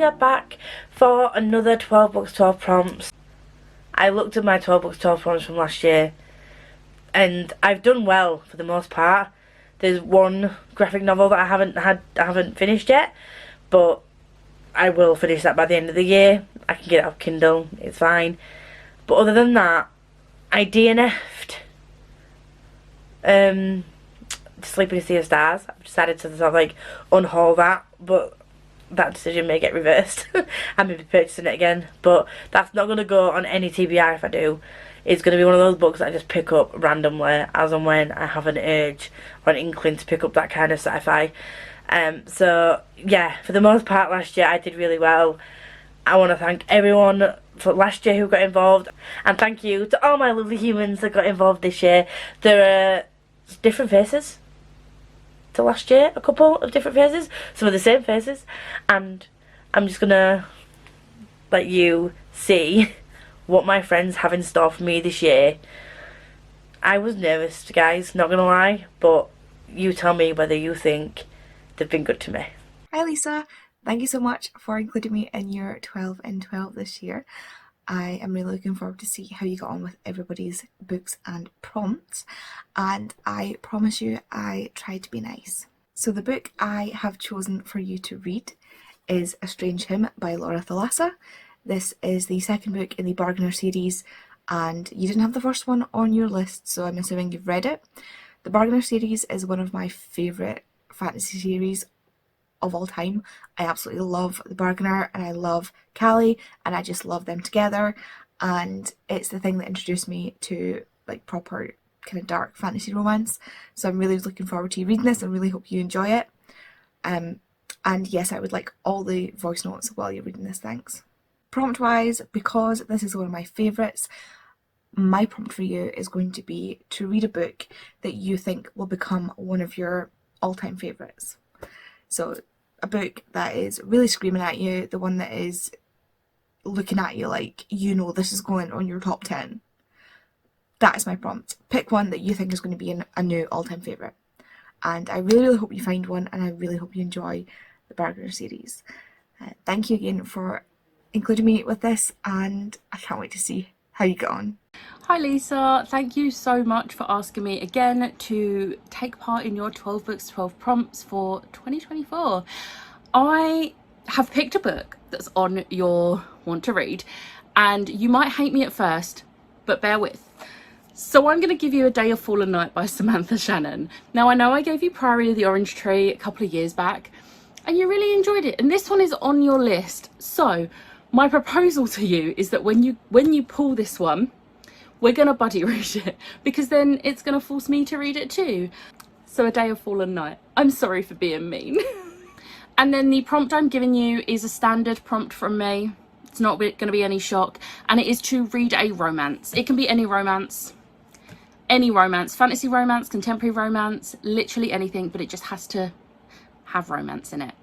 are back for another 12 books 12 prompts. I looked at my 12 books 12 prompts from last year and I've done well for the most part. There's one graphic novel that I haven't finished yet, but I will finish that by the end of the year. I can get it off Kindle, it's fine. But other than that, I DNF'd Sleep in a Sea of Stars. I've decided to sort of like unhaul that, but that decision may get reversed. I may be purchasing it again, but that's not going to go on any TBR if I do. It's going to be one of those books that I just pick up randomly as and when I have an urge or an inkling to pick up that kind of sci-fi. So yeah, for the most part last year I did really well. I want to thank everyone for last year who got involved, and thank you to all my lovely humans that got involved this year. There are different faces to last year, a couple of different faces, some of the same faces, and I'm just gonna let you see what my friends have in store for me this year. I was nervous, guys, not gonna lie, but you tell me whether you think they've been good to me. Hi Lisa, thank you so much for including me in your 12 in 12 this year. I am really looking forward to see how you got on with everybody's books and prompts, and I promise you I tried to be nice. So the book I have chosen for you to read is A Strange Hymn by Laura Thalassa. This is the second book in the Bargainer series, and you didn't have the first one on your list, so I'm assuming you've read it. The Bargainer series is one of my favourite fantasy series of all time. I absolutely love The Bargainer and I love Callie, and I just love them together, and it's the thing that introduced me to like proper kind of dark fantasy romance. So I'm really looking forward to you reading this and really hope you enjoy it. And yes, I would like all the voice notes while you're reading this, thanks. Prompt wise, because this is one of my favourites, my prompt for you is going to be to read a book that you think will become one of your all-time favourites. So a book that is really screaming at you, the one that is looking at you like, you know, this is going on your top 10. That is my prompt. Pick one that you think is going to be a new all-time favourite. And I really, really hope you find one, and I really hope you enjoy the Bargainer series. Thank you again for including me with this, and I can't wait to see how you get on. Hi Lisa, thank you so much for asking me again to take part in your 12 books 12 prompts for 2024. I have picked a book that's on your want to read, and you might hate me at first, but bear with. So I'm going to give you A Day of Fallen Night by Samantha Shannon. Now I know I gave you Priory of the Orange Tree a couple of years back and you really enjoyed it, and this one is on your list. So my proposal to you is that when you pull this one, we're going to buddy read it, because then it's going to force me to read it too. So A Day of Fallen Night. I'm sorry for being mean. And then the prompt I'm giving you is a standard prompt from me. It's not going to be any shock, and it is to read a romance. It can be any romance, fantasy romance, contemporary romance, literally anything, but it just has to have romance in it.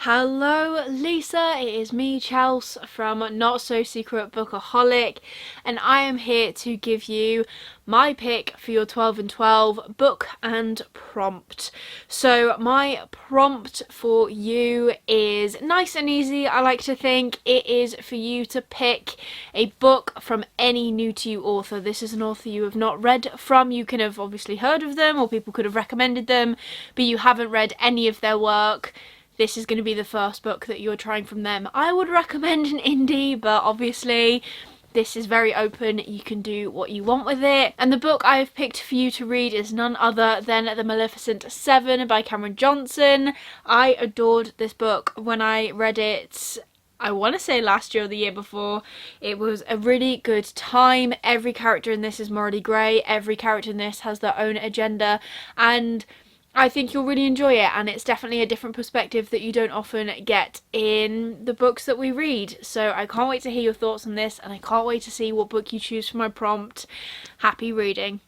Hello Lisa, it is me, Chels, from Not So Secret Bookaholic, and I am here to give you my pick for your 12 in 12 book and prompt. So my prompt for you is nice and easy. I like to think it is for you to pick a book from any new to you author. This is an author you have not read from. You can have obviously heard of them, or people could have recommended them, but you haven't read any of their work. This is going to be the first book that you're trying from them. I would recommend an indie, but obviously this is very open. You can do what you want with it. And the book I have picked for you to read is none other than The Maleficent 7 by Cameron Johnson. I adored this book when I read it. I want to say last year or the year before. It was a really good time. Every character in this is morally grey. Every character in this has their own agenda, and I think you'll really enjoy it, and it's definitely a different perspective that you don't often get in the books that we read. So I can't wait to hear your thoughts on this, and I can't wait to see what book you choose for my prompt. Happy reading.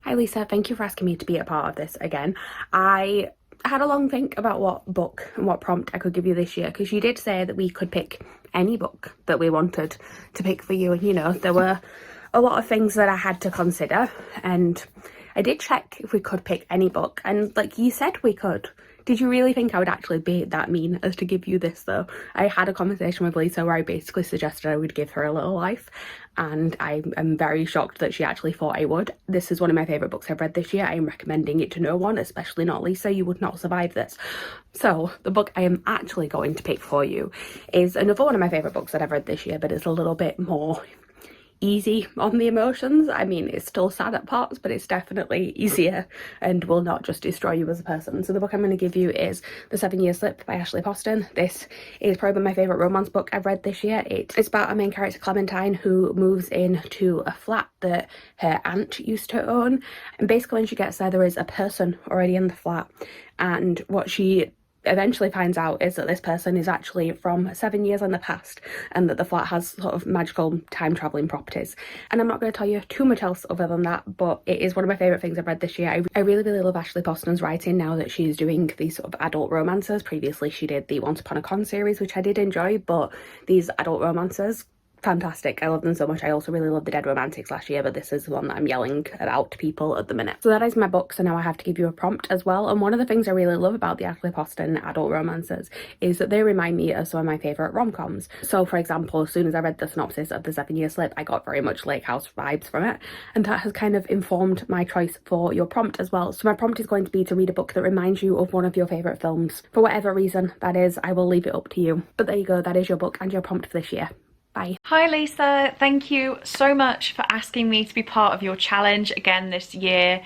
Hi Lisa, thank you for asking me to be a part of this again. I had a long think about what book and what prompt I could give you this year, because you did say that we could pick any book that we wanted to pick for you, and you know, there were a lot of things that I had to consider, and I did check if we could pick any book, and like you said we could. Did you really think I would actually be that mean as to give you this though? I had a conversation with Lisa where I basically suggested I would give her a little life, and I am very shocked that she actually thought I would. This is one of my favourite books I've read this year. I am recommending it to no one, especially not Lisa. You would not survive this. So the book I am actually going to pick for you is another one of my favourite books that I've read this year, but it's a little bit more easy on the emotions. I mean, it's still sad at parts, but it's definitely easier and will not just destroy you as a person. So the book I'm going to give you is The 7-Year Slip by Ashley Poston. This is probably my favourite romance book I've read this year. It's about a main character, Clementine, who moves into a flat that her aunt used to own, and basically when she gets there is a person already in the flat, and what she eventually finds out is that this person is actually from 7 years in the past, and that the flat has sort of magical time travelling properties. And I'm not going to tell you too much else other than that, but it is one of my favourite things I've read this year. I really love Ashley Poston's writing now that she's doing these sort of adult romances. Previously she did the Once Upon a Con series, which I did enjoy, but these adult romances, fantastic. I love them so much. I also really loved The Dead Romantics last year, but this is the one that I'm yelling about to people at the minute. So that is my book, so now I have to give you a prompt as well. And one of the things I really love about the Ashley Poston adult romances is that they remind me of some of my favourite rom-coms. So for example, as soon as I read the synopsis of The 7-Year Slip, I got very much Lake House vibes from it, and that has kind of informed my choice for your prompt as well. So my prompt is going to be to read a book that reminds you of one of your favourite films. For whatever reason that is, I will leave it up to you. But there you go, that is your book and your prompt for this year. Bye. Hi Lisa, thank you so much for asking me to be part of your challenge again this year.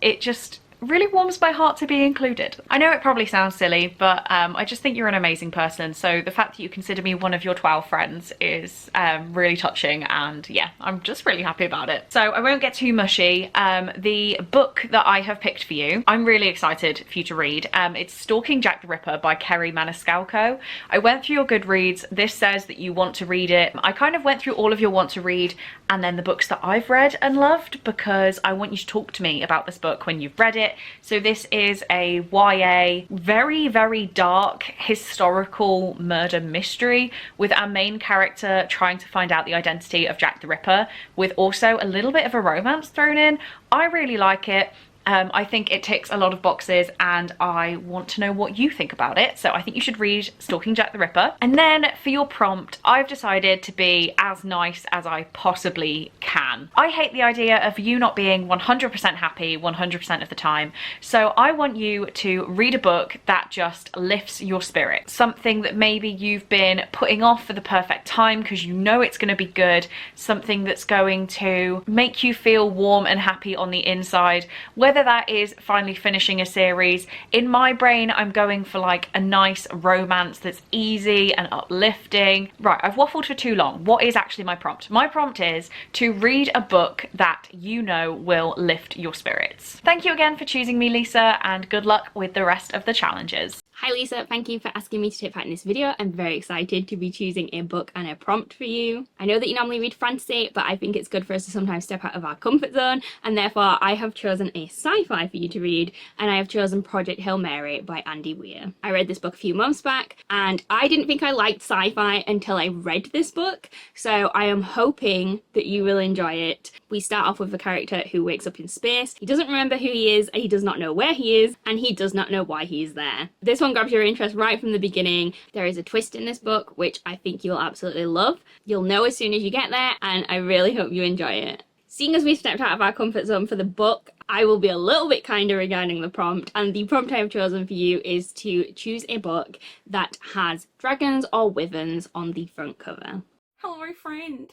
It just really warms my heart to be included. I know it probably sounds silly, but I just think you're an amazing person. So the fact that you consider me one of your 12 friends is really touching, and yeah, I'm just really happy about it. So I won't get too mushy. The book that I have picked for you, I'm really excited for you to read. It's Stalking Jack the Ripper by Kerry Maniscalco. I went through your Goodreads. This says that you want to read it. I kind of went through all of your want to read and then the books that I've read and loved, because I want you to talk to me about this book when you've read it. So this is a YA, very dark historical murder mystery with our main character trying to find out the identity of Jack the Ripper, with also a little bit of a romance thrown in. I really like it. I think it ticks a lot of boxes, and I want to know what you think about it. So I think you should read Stalking Jack the Ripper. And then for your prompt, I've decided to be as nice as I possibly can. I hate the idea of you not being 100% happy 100% of the time. So I want you to read a book that just lifts your spirit. Something that maybe you've been putting off for the perfect time because you know it's going to be good. Something that's going to make you feel warm and happy on the inside. Whether that is finally finishing a series. In my brain, I'm going for like a nice romance that's easy and uplifting. Right, I've waffled for too long. What is actually my prompt? My prompt is to read a book that you know will lift your spirits. Thank you again for choosing me, Lisa, and good luck with the rest of the challenges. Hi Lisa, thank you for asking me to take part in this video. I'm very excited to be choosing a book and a prompt for you. I know that you normally read fantasy, but I think it's good for us to sometimes step out of our comfort zone, and therefore I have chosen a sci-fi for you to read, and I have chosen Project Hail Mary by Andy Weir. I read this book a few months back, and I didn't think I liked sci-fi until I read this book, so I am hoping that you will enjoy it. We start off with a character who wakes up in space. He doesn't remember who he is, he does not know where he is, and he does not know why he is there. This one grabs your interest right from the beginning. There is a twist in this book which I think you'll absolutely love. You'll know as soon as you get there, and I really hope you enjoy it. Seeing as we've stepped out of our comfort zone for the book, I will be a little bit kinder regarding the prompt, and the prompt I have chosen for you is to choose a book that has dragons or wyverns on the front cover. Hello, my friend.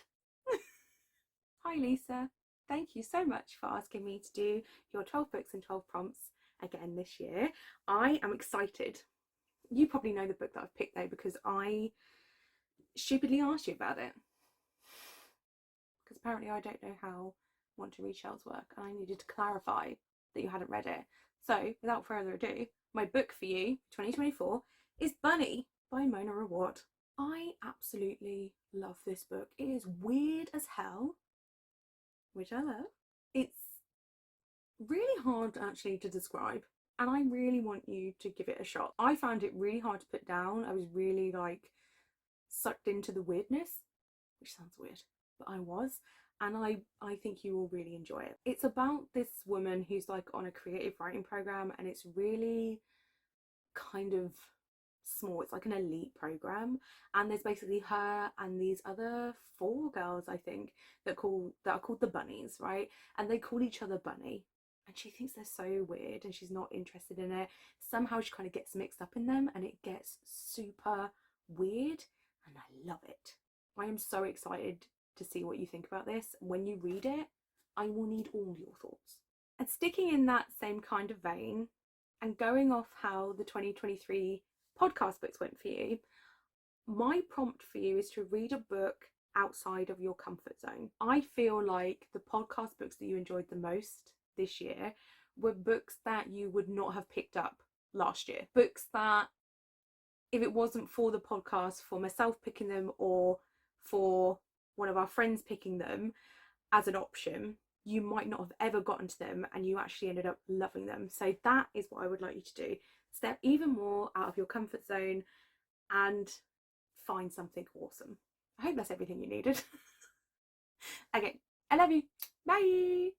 Hi, Lisa. Thank you so much for asking me to do your 12 books and 12 prompts again this year. I am excited. You probably know the book that I've picked though, because I stupidly asked you about it. Because apparently I don't know how want to read shells work, and I needed to clarify that you hadn't read it. So without further ado, my book for you 2024 is Bunny by Mona Reward. I absolutely love this book. It is weird as hell, which I love. It's really hard actually to describe, and I really want you to give it a shot. I found it really hard to put down. I was really like sucked into the weirdness, which sounds weird, but I was, and I think you will really enjoy it. It's about this woman who's like on a creative writing program, and it's really kind of small. It's like an elite program, and there's basically her and these other 4 girls, I think, that are called the Bunnies, right? And they call each other Bunny, and she thinks they're so weird and she's not interested in it. Somehow she kind of gets mixed up in them and it gets super weird, and I love it. I am so excited to see what you think about this. When you read it, I will need all your thoughts. And sticking in that same kind of vein, and going off how the 2023 podcast books went for you, my prompt for you is to read a book outside of your comfort zone. I feel like the podcast books that you enjoyed the most this year were books that you would not have picked up last year. Books that, if it wasn't for the podcast, for myself picking them or for one of our friends picking them as an option, you might not have ever gotten to them, and you actually ended up loving them. So that is what I would like you to do. Step even more out of your comfort zone and find something awesome. I hope that's everything you needed. Okay, I love you. Bye.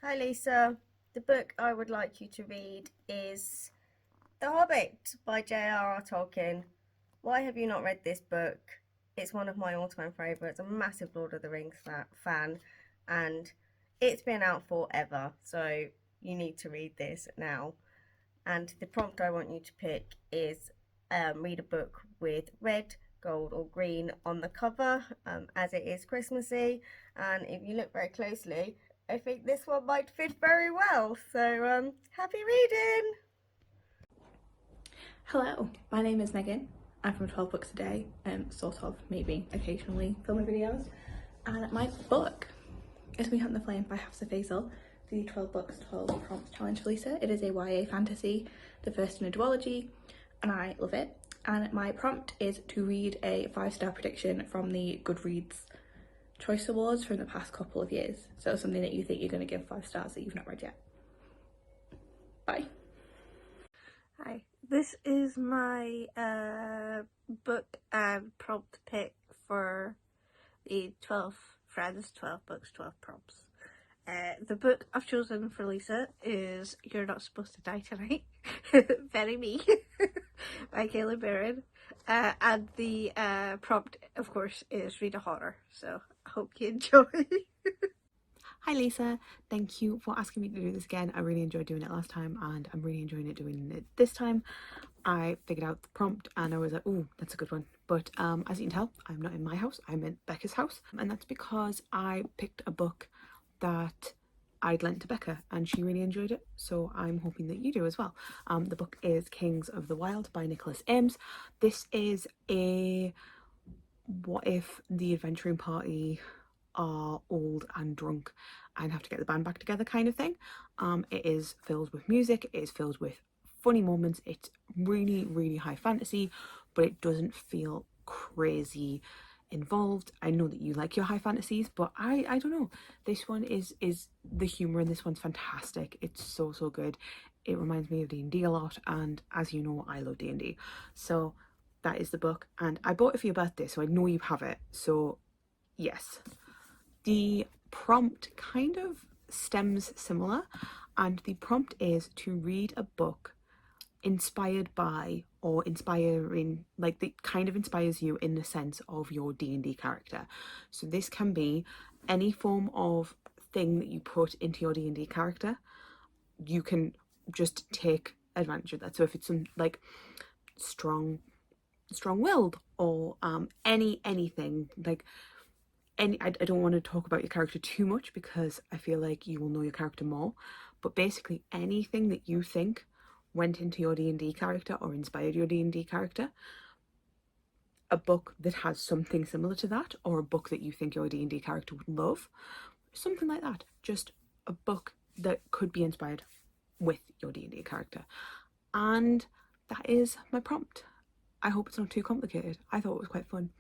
Hi Lisa, the book I would like you to read is The Hobbit by J.R.R. Tolkien. Why have you not read this book? It's one of my all-time favourites. I'm a massive Lord of the Rings fan, and it's been out forever, so you need to read this now. And the prompt I want you to pick is read a book with red, gold or green on the cover, as it is Christmassy, and if you look very closely, I think this one might fit very well. So happy reading! Hello, my name is Megan. I'm from 12 Books a Day, sort of, maybe, occasionally filming videos. And my book is We Hunt the Flame by Hafsa Faisal, the 12 Books, 12 Prompts Challenge for Lisa. It is a YA fantasy, the first in a duology, and I love it. And my prompt is to read a 5-star prediction from the Goodreads Choice Awards from the past couple of years. So something that you think you're going to give 5 stars that you've not read yet. Bye. Hi, this is my book and prompt pick for the 12 Friends, 12 Books, 12 Prompts. The book I've chosen for Lisa is You're Not Supposed to Die Tonight, very me, by Kayla Barron. And the prompt, of course, is read a horror. So I hope you enjoy. Hi Lisa, thank you for asking me to do this again. I really enjoyed doing it last time and I'm really enjoying doing it this time. I figured out the prompt and I was like, oh, that's a good one. But as you can tell, I'm not in my house, I'm in Becca's house. And that's because I picked a book that I'd lent to Becca and she really enjoyed it. So I'm hoping that you do as well. The book is Kings of the Wild by Nicholas Ames. This is a what if the adventuring party are old and drunk and have to get the band back together kind of thing. It is filled with music, it is filled with funny moments, it's really, really high fantasy, but it doesn't feel crazy involved. I know that you like your high fantasies, but I don't know. This one is the humour in this one's fantastic. It's so good. It reminds me of D&D a lot, and as you know, I love D&D. So that is the book, and I bought it for your birthday, so I know you have it. So yes. The prompt kind of stems similar, and the prompt is to read a book inspired by or inspiring, like that kind of inspires you in the sense of your D&D character. So this can be any form of thing that you put into your D&D character. You can just take advantage of that. So if it's some like strong-willed or anything like I don't want to talk about your character too much because I feel like you will know your character more, but basically anything that you think went into your D&D character or inspired your D&D character, a book that has something similar to that, or a book that you think your D&D character would love, something like that. Just a book that could be inspired with your D&D character. And that is my prompt. I hope it's not too complicated. I thought it was quite fun.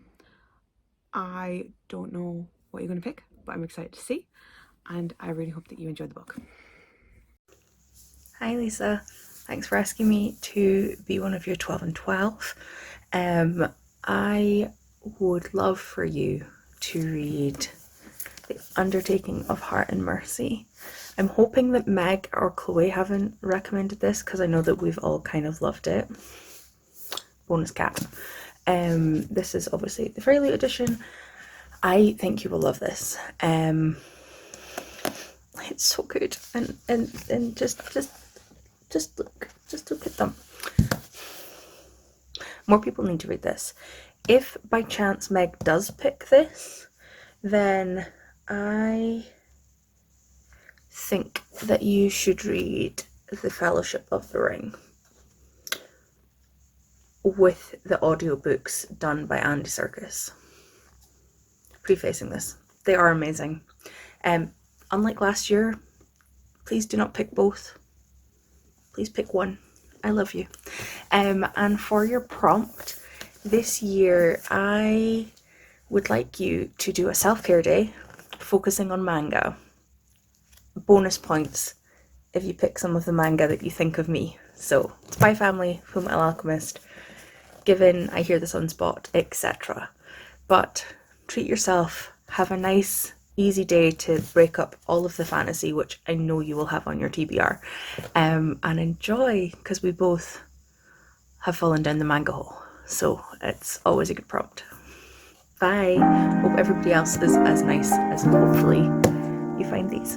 I don't know what you're going to pick, but I'm excited to see, and I really hope that you enjoyed the book. Hi Lisa, thanks for asking me to be one of your 12 and 12. I would love for you to read The Undertaking of Heart and Mercy. I'm hoping that Meg or Chloe haven't recommended this because I know that we've all kind of loved it. Bonus cap. This is obviously the Fairly edition. I think you will love this. It's so good, and just look at them. More people need to read this. If by chance Meg does pick this, then I think that you should read The Fellowship of the Ring with the audiobooks done by Andy Serkis. Prefacing this, they are amazing. Unlike last year, please do not pick both. Please pick one. I love you. And for your prompt, this year I would like you to do a self-care day focusing on manga. Bonus points if you pick some of the manga that you think of me. So, Spy Family, Fullmetal Alchemist, Given, I Hear the Sunspot, etc. But treat yourself, have a nice easy day to break up all of the fantasy, which I know you will have on your TBR, and enjoy, because we both have fallen down the manga hole, so it's always a good prompt. Bye. Hope everybody else is as nice as hopefully you find these.